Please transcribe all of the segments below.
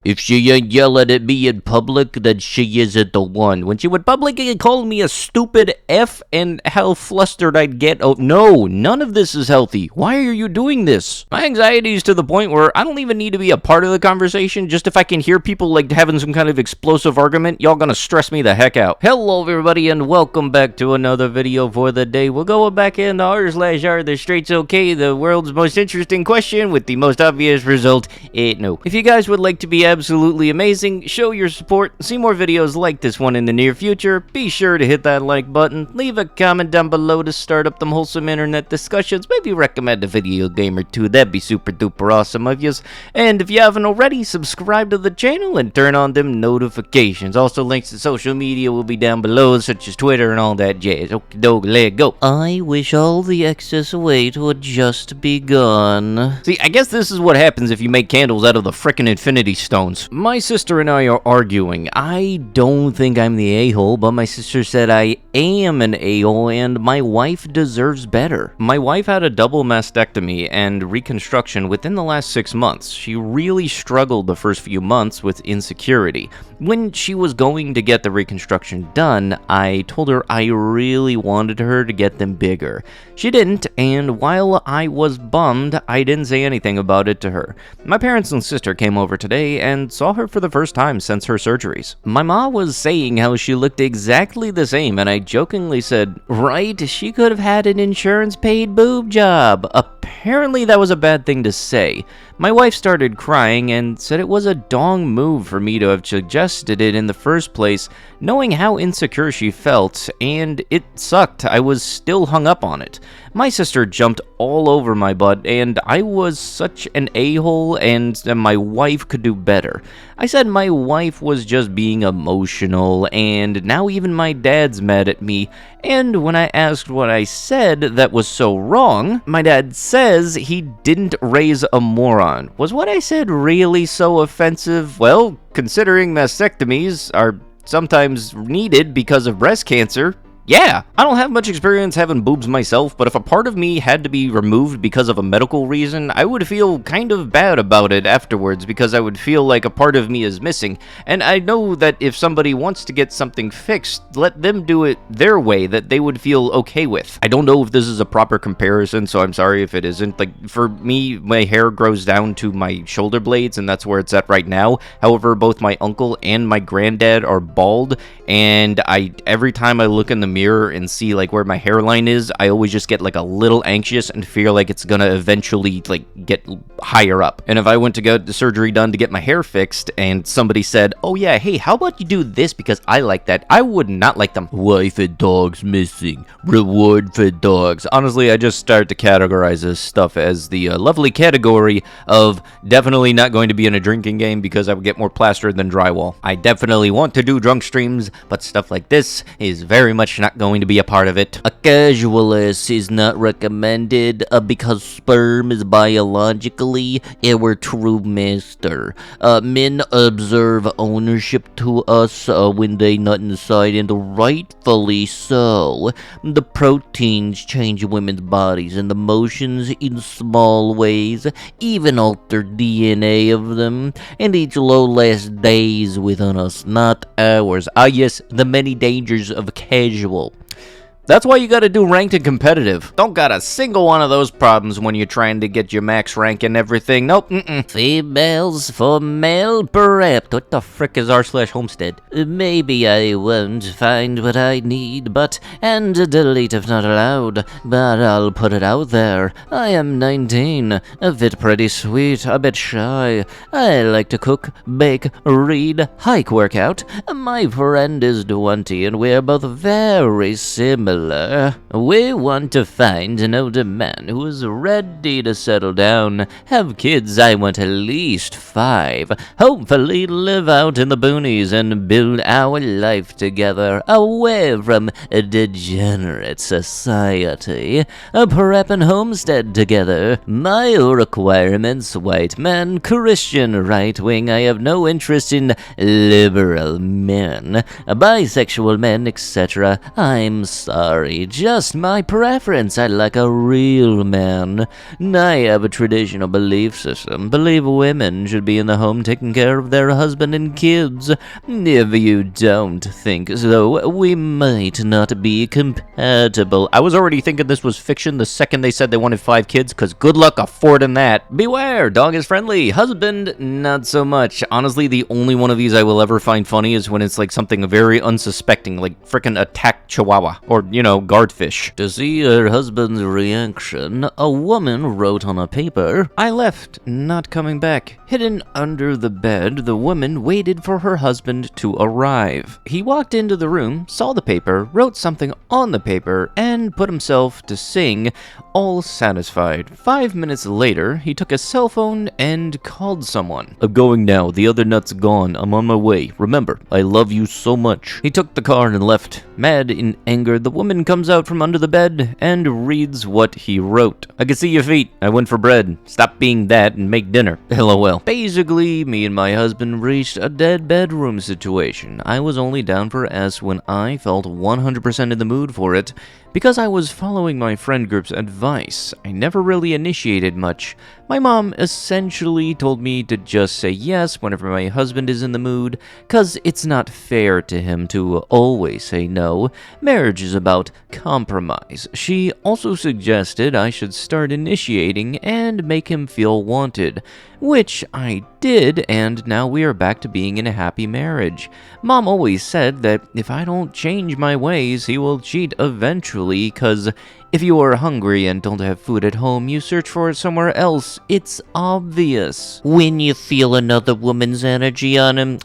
If she ain't yelling at me in public, then she isn't the one. When she would publicly call me a stupid F and how flustered I'd get. Oh, no, none of this is healthy. Why are you doing this? My anxiety is to the point where I don't even need to be a part of the conversation. Just if I can hear people like having some kind of explosive argument, y'all gonna stress me the heck out. Hello, everybody, and welcome back to another video for the day. We're going back into AreTheStraightsOK, the world's most interesting question with the most obvious result. No. If you guys would like to be absolutely amazing, show your support, see more videos like this one in the near future, be sure to hit that like button, leave a comment down below to start up them wholesome internet discussions, maybe recommend a video game or two, that'd be super duper awesome of yous. And if you haven't already, subscribe to the channel and turn on them notifications. Also, links to social media will be down below, such as Twitter and all that jazz. Okie doke, let go. I wish all the excess weight would just be gone. See, I guess this is what happens if you make candles out of the frickin' infinity stones. My sister and I are arguing. I don't think I'm the a-hole, but my sister said I am an a-hole and my wife deserves better. My wife had a double mastectomy and reconstruction within the last 6 months. She really struggled the first few months with insecurity. When she was going to get the reconstruction done, I told her I really wanted her to get them bigger. She didn't, and while I was bummed, I didn't say anything about it to her. My parents and sister came over today and saw her for the first time since her surgeries. My ma was saying how she looked exactly the same, and I jokingly said, right, she could have had an insurance-paid boob job. Apparently that was a bad thing to say. My wife started crying and said it was a dong move for me to have suggested it in the first place, knowing how insecure she felt, and it sucked. I was still hung up on it. My sister jumped all over my butt, and I was such an a-hole, and that my wife could do better. I said my wife was just being emotional, and now even my dad's mad at me, and when I asked what I said that was so wrong, my dad says he didn't raise a moron. Was what I said really so offensive? Well, considering mastectomies are sometimes needed because of breast cancer, yeah, I don't have much experience having boobs myself, but if a part of me had to be removed because of a medical reason, I would feel kind of bad about it afterwards because I would feel like a part of me is missing. And I know that if somebody wants to get something fixed, let them do it their way that they would feel okay with. I don't know if this is a proper comparison, so I'm sorry if it isn't. Like, for me, my hair grows down to my shoulder blades, and that's where it's at right now. However, both my uncle and my granddad are bald, and every time I look in the mirror and see like where my hairline is, I always just get like a little anxious and feel like it's gonna eventually like get higher up. And if I went to get the surgery done to get my hair fixed and somebody said, oh yeah, hey, how about you do this because I like that, I would not like them. Wife and dogs missing, reward for dogs. Honestly, I just start to categorize this stuff as the lovely category of definitely not going to be in a drinking game because I would get more plastered than drywall. I definitely want to do drunk streams, but stuff like this is very much not going to be a part of it. A casualist is not recommended because sperm is biologically our true master. Men observe ownership to us when they nut inside, and rightfully so. The proteins change women's bodies and emotions in small ways, even alter DNA of them, and each low lasts days within us, not hours. Ah yes, the many dangers of casual. That's why you gotta do ranked and competitive. Don't got a single one of those problems when you're trying to get your max rank and everything. Nope, Females for male prep. What the frick is r/homestead? Maybe I won't find what I need, and delete if not allowed, but I'll put it out there. I am 19, a bit pretty sweet, a bit shy. I like to cook, bake, read, hike, workout. My friend is 20, and we're both very similar. We want to find an older man who is ready to settle down, have kids. I want at least 5. Hopefully live out in the boonies and build our life together, away from a degenerate society. A prep and homestead together. My requirements: white man, Christian, right wing. I have no interest in liberal men, bisexual men, etc. I'm sorry. sorry, just my preference. I like a real man. I have a traditional belief system. Believe women should be in the home taking care of their husband and kids. If you don't think so, we might not be compatible. I was already thinking this was fiction the second they said they wanted 5 kids, because good luck affording that. Beware, dog is friendly. Husband, not so much. Honestly, the only one of these I will ever find funny is when it's like something very unsuspecting, like frickin' attack chihuahua, or, guardfish. To see her husband's reaction, a woman wrote on a paper, "I left, not coming back." Hidden under the bed, the woman waited for her husband to arrive. He walked into the room, saw the paper, wrote something on the paper, and put himself to sing, all satisfied. 5 minutes later, he took his cell phone and called someone. "I'm going now. The other nut's gone. I'm on my way. Remember, I love you so much." He took the car and left. Mad in anger, the woman comes out from under the bed and reads what he wrote. "I can see your feet. I went for bread. Stop being that and make dinner. LOL. Basically, me and my husband reached a dead bedroom situation. I was only down for S when I felt 100% in the mood for it. Because I was following my friend group's advice, I never really initiated much. My mom essentially told me to just say yes whenever my husband is in the mood, cause it's not fair to him to always say no. Marriage is about compromise. She also suggested I should start initiating and make him feel wanted, which I did, and now we are back to being in a happy marriage. Mom always said that if I don't change my ways, he will cheat eventually, cause if you are hungry and don't have food at home, you search for it somewhere else. It's obvious. When you feel another woman's energy on him.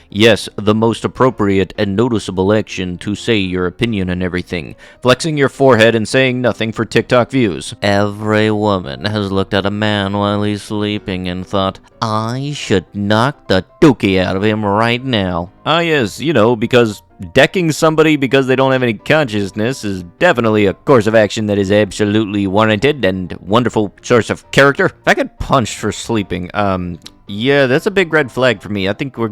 Yes, the most appropriate and noticeable action to say your opinion and everything. Flexing your forehead and saying nothing for TikTok views. Every woman has looked at a man while he's sleeping and thought, I should knock the dookie out of him right now. Yes, because decking somebody because they don't have any consciousness is definitely a course of action that is absolutely warranted and wonderful source of character. If I get punched for sleeping, yeah, that's a big red flag for me. I think we're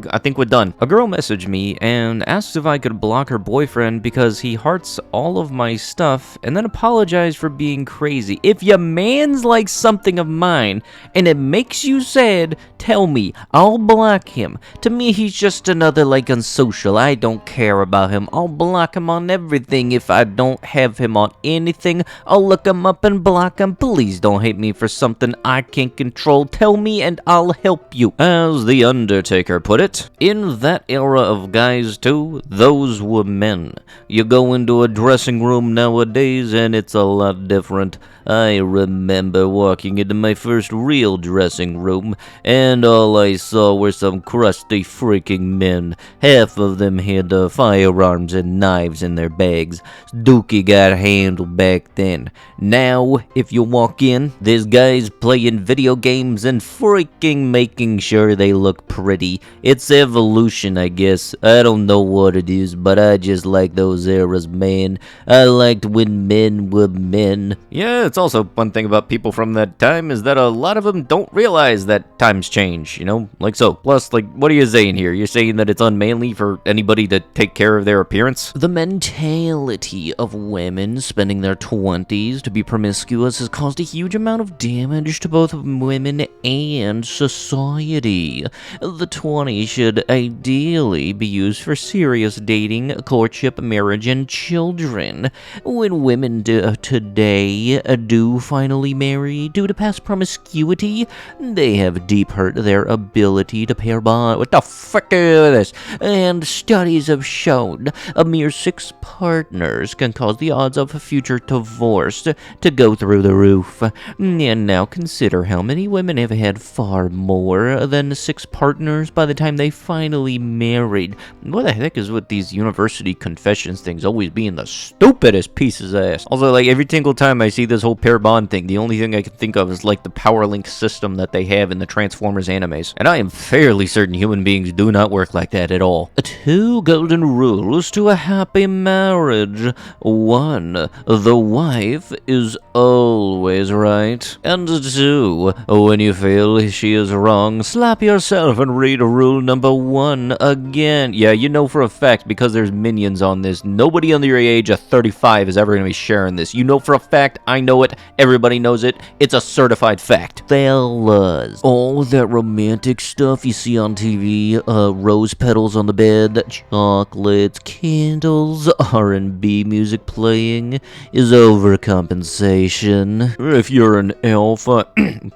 done. A girl messaged me and asked if I could block her boyfriend because he hearts all of my stuff and then apologized for being crazy. If your man's like something of mine and it makes you sad, tell me. I'll block him. To me, he's just another unsocial. I don't care about him. I'll block him on everything. If I don't have him on anything, I'll look him up and block him. Please don't hate me for something I can't control. Tell me and I'll help you. As The Undertaker put it, in that era of guys too, those were men. You go into a dressing room nowadays and it's a lot different. I remember walking into my first real dressing room and all I saw were some crusty freaking men. Half of them had firearms and knives in their bags. Dookie got handled back then. Now, if you walk in, there's guys playing video games and freaking making sure they look pretty. It's evolution, I guess. I don't know what it is, but I just like those eras, man. I liked when men were men. Yeah, it's also one thing about people from that time is that a lot of them don't realize that times change, like so. Plus, what are you saying here? You're saying that it's unmanly for anybody to take care of their appearance? The mentality of women spending their 20s to be promiscuous has caused a huge amount of damage to both women and society. The 20s should ideally be used for serious dating, courtship, marriage, and children. When women today do finally marry due to past promiscuity, they have deep hurt their ability to pair bond. What the fuck is this? And studies have shown a mere 6 partners can cause the odds of a future divorce to go through the roof. And now consider how many women have had far more than 6 partners by the time they finally married. What the heck is with these university confessions things always being the stupidest pieces of ass? Also, every single time I see this whole pair bond thing, the only thing I can think of is the power link system that they have in the Transformers animes. And I am fairly certain human beings do not work like that at all. 2 golden rules to a happy marriage. 1, the wife is always right. And 2, when you feel she is wrong, wrong, slap yourself and read rule number 1 again. Yeah, you know for a fact, because there's minions on this, nobody under the age of 35 is ever going to be sharing this. You know for a fact, I know it, everybody knows it, it's a certified fact. Fellas, all that romantic stuff you see on TV, rose petals on the bed, chocolates, candles, R&B music playing, is overcompensation. If you're an alpha,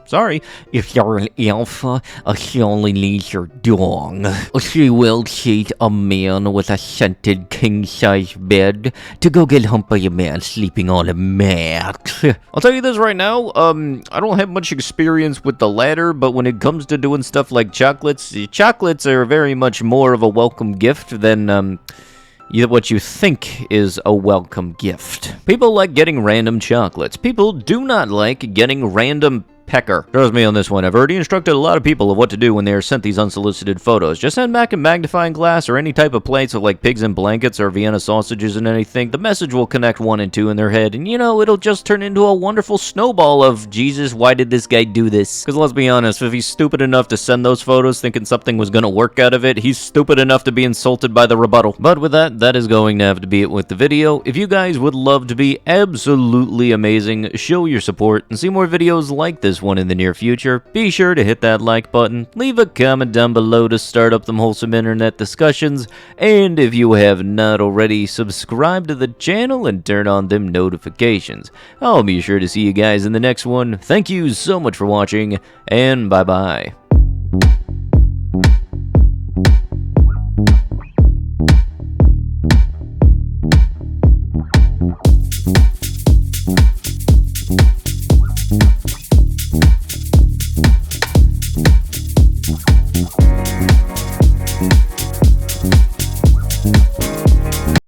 sorry, if you're an alpha, she only needs your dong. She will cheat a man with a scented king-size bed to go get humped by a man sleeping on a mat. I'll tell you this right now, I don't have much experience with the latter, but when it comes to doing stuff like chocolates, chocolates are very much more of a welcome gift than, what you think is a welcome gift. People like getting random chocolates. People do not like getting random pecker. Trust me on this one, I've already instructed a lot of people of what to do when they are sent these unsolicited photos. Just send back a magnifying glass or any type of plates of like pigs in blankets or Vienna sausages and anything. The message will connect 1 and 2 in their head, and it'll just turn into a wonderful snowball of, Jesus, why did this guy do this? Because let's be honest, if he's stupid enough to send those photos thinking something was gonna work out of it, he's stupid enough to be insulted by the rebuttal. But with that, that is going to have to be it with the video. If you guys would love to be absolutely amazing, show your support, and see more videos like this one in the near future, be sure to hit that like button, leave a comment down below to start up them wholesome internet discussions, and if you have not already, subscribe to the channel and turn on them notifications. I'll be sure to see you guys in the next one. Thank you so much for watching, and bye-bye.